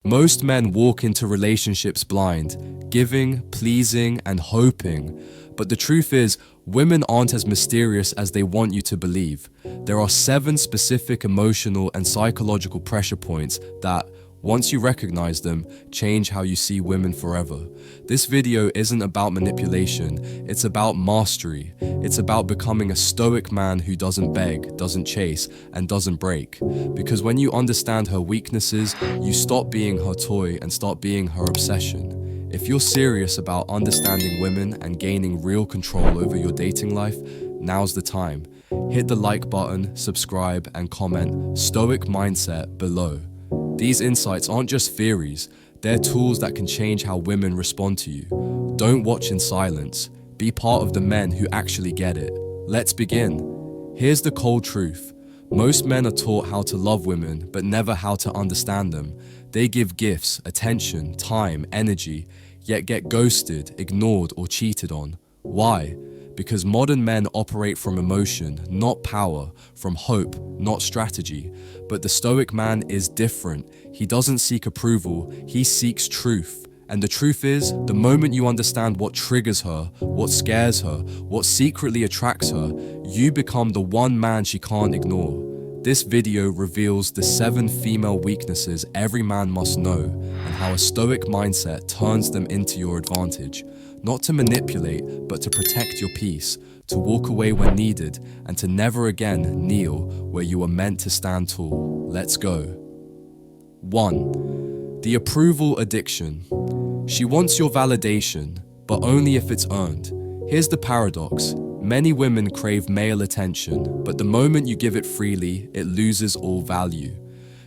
Most men walk into relationships blind, giving, pleasing, and hoping. But the truth is, women aren't as mysterious as they want you to believe. There are 7 specific emotional and psychological pressure points that, once you recognize them, change how you see women forever. This video isn't about manipulation, it's about mastery. It's about becoming a stoic man who doesn't beg, doesn't chase, and doesn't break. Because when you understand her weaknesses, you stop being her toy and start being her obsession. If you're serious about understanding women and gaining real control over your dating life, now's the time. Hit the like button, subscribe, and comment "Stoic Mindset" below. These insights aren't just theories, they're tools that can change how women respond to you. Don't watch in silence. Be part of the men who actually get it. Let's begin. Here's the cold truth. Most men are taught how to love women, but never how to understand them. They give gifts, attention, time, energy, yet get ghosted, ignored, or cheated on. Why? Because modern men operate from emotion, not power, from hope, not strategy. But the Stoic man is different. He doesn't seek approval, he seeks truth. And the truth is, the moment you understand what triggers her, what scares her, what secretly attracts her, you become the one man she can't ignore. This video reveals the 7 female weaknesses every man must know, and how a Stoic mindset turns them into your advantage. Not to manipulate, but to protect your peace, to walk away when needed, and to never again kneel where you were meant to stand tall. Let's go. 1. The approval addiction. She wants your validation, but only if it's earned. Here's the paradox. Many women crave male attention, but the moment you give it freely, it loses all value.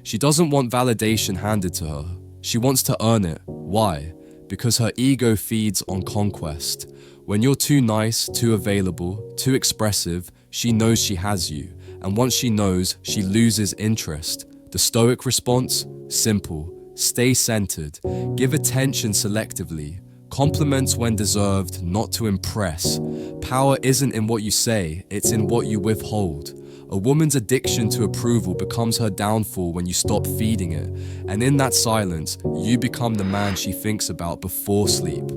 She doesn't want validation handed to her. She wants to earn it. Why? Because her ego feeds on conquest. When you're too nice, too available, too expressive, she knows she has you. And once she knows, she loses interest. The Stoic response? Simple. Stay centered. Give attention selectively. Compliments when deserved, not to impress. Power isn't in what you say, it's in what you withhold. A woman's addiction to approval becomes her downfall when you stop feeding it, and in that silence, you become the man she thinks about before sleep.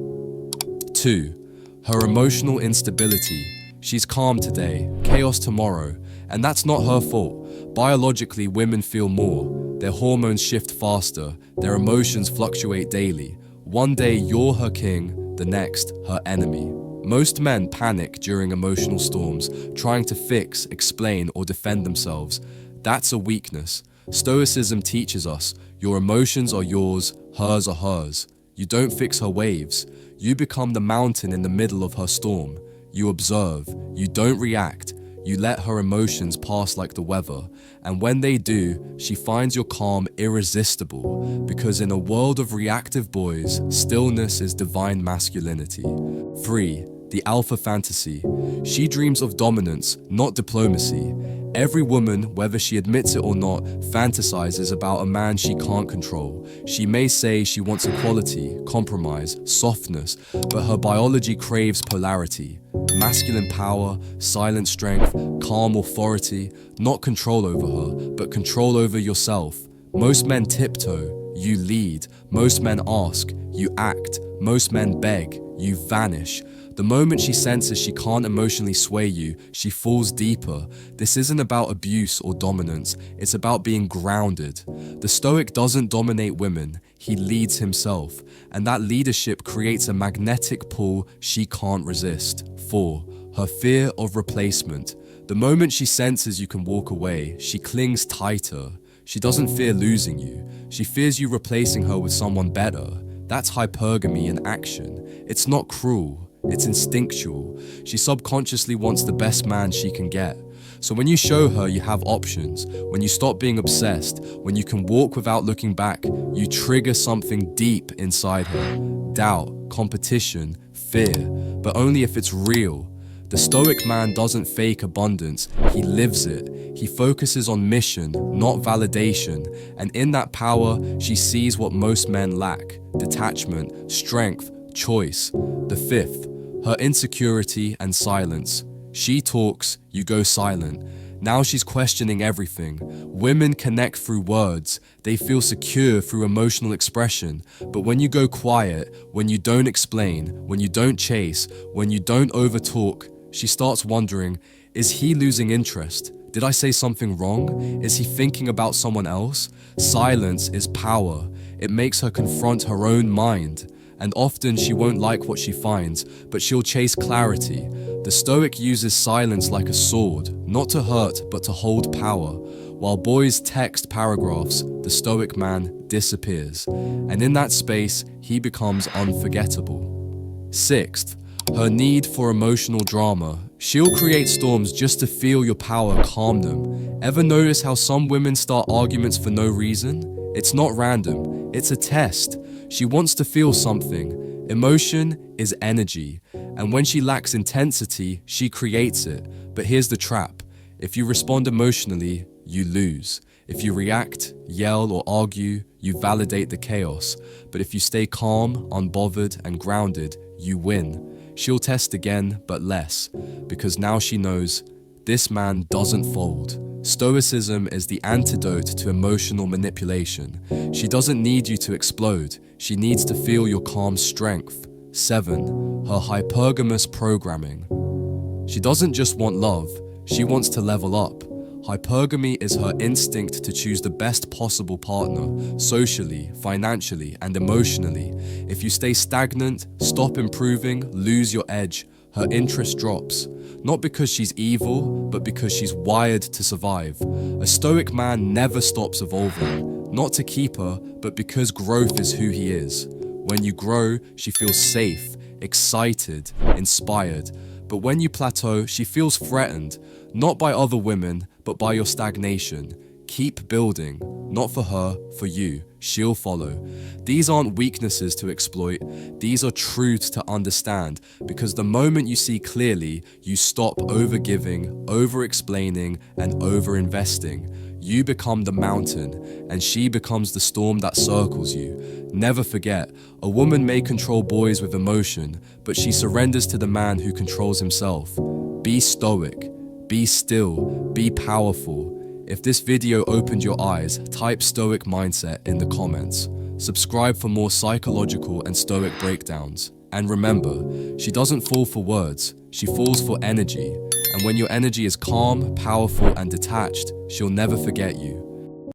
2. Her emotional instability. She's calm today, chaos tomorrow, and that's not her fault. Biologically, women feel more. Their hormones shift faster, their emotions fluctuate daily. One day you're her king, the next her enemy. Most men panic during emotional storms, trying to fix, explain, or defend themselves. That's a weakness. Stoicism teaches us, your emotions are yours, hers are hers. You don't fix her waves. You become the mountain in the middle of her storm. You observe. You don't react. You let her emotions pass like the weather. And when they do, she finds your calm irresistible. Because in a world of reactive boys, stillness is divine masculinity. 3. The alpha fantasy. She dreams of dominance, not diplomacy. Every woman, whether she admits it or not, fantasizes about a man she can't control. She may say she wants equality, compromise, softness, but her biology craves polarity. Masculine power, silent strength, calm authority, not control over her, but control over yourself. Most men tiptoe, you lead. Most men ask, you act. Most men beg, you vanish. The moment she senses she can't emotionally sway you, she falls deeper. This isn't about abuse or dominance, it's about being grounded. The Stoic doesn't dominate women, he leads himself, and that leadership creates a magnetic pull she can't resist. 4. Her fear of replacement. The moment she senses you can walk away, she clings tighter. She doesn't fear losing you, she fears you replacing her with someone better. That's hypergamy in action. It's not cruel. It's instinctual. She subconsciously wants the best man she can get. So when you show her you have options, when you stop being obsessed, when you can walk without looking back, you trigger something deep inside her. Doubt, competition, fear, but only if it's real. The Stoic man doesn't fake abundance, he lives it. He focuses on mission, not validation, and in that power, she sees what most men lack: detachment, strength, choice. The 5th, her insecurity and silence. She talks, you go silent. Now she's questioning everything. Women connect through words. They feel secure through emotional expression. But when you go quiet, when you don't explain, when you don't chase, when you don't overtalk, she starts wondering, is he losing interest? Did I say something wrong? Is he thinking about someone else? Silence is power. It makes her confront her own mind. And often she won't like what she finds, but she'll chase clarity. The Stoic uses silence like a sword, not to hurt, but to hold power. While boys text paragraphs, the Stoic man disappears. And in that space, he becomes unforgettable. Sixth, her need for emotional drama. She'll create storms just to feel your power, calm them. Ever notice how some women start arguments for no reason? It's not random, it's a test. She wants to feel something. Emotion is energy, and when she lacks intensity, she creates it. But here's the trap. If you respond emotionally, you lose. If you react, yell, or argue, you validate the chaos. But if you stay calm, unbothered, and grounded, you win. She'll test again, but less, because now she knows this man doesn't fold. Stoicism is the antidote to emotional manipulation. She doesn't need you to explode. She needs to feel your calm strength. 7. Her hypergamous programming. She doesn't just want love, she wants to level up. Hypergamy is her instinct to choose the best possible partner, socially, financially, and emotionally. If you stay stagnant, stop improving, lose your edge, her interest drops. Not because she's evil, but because she's wired to survive. A Stoic man never stops evolving, not to keep her, but because growth is who he is. When you grow, she feels safe, excited, inspired. But when you plateau, she feels threatened, not by other women, but by your stagnation. Keep building, not for her, for you. She'll follow. These aren't weaknesses to exploit, these are truths to understand, because the moment you see clearly, you stop overgiving, over-explaining, and over-investing. You become the mountain, and she becomes the storm that circles you. Never forget, a woman may control boys with emotion, but she surrenders to the man who controls himself. Be stoic, be still, be powerful. If this video opened your eyes, type Stoic mindset in the comments. Subscribe for more psychological and Stoic breakdowns. And remember, she doesn't fall for words, she falls for energy. And when your energy is calm, powerful, and detached, she'll never forget you.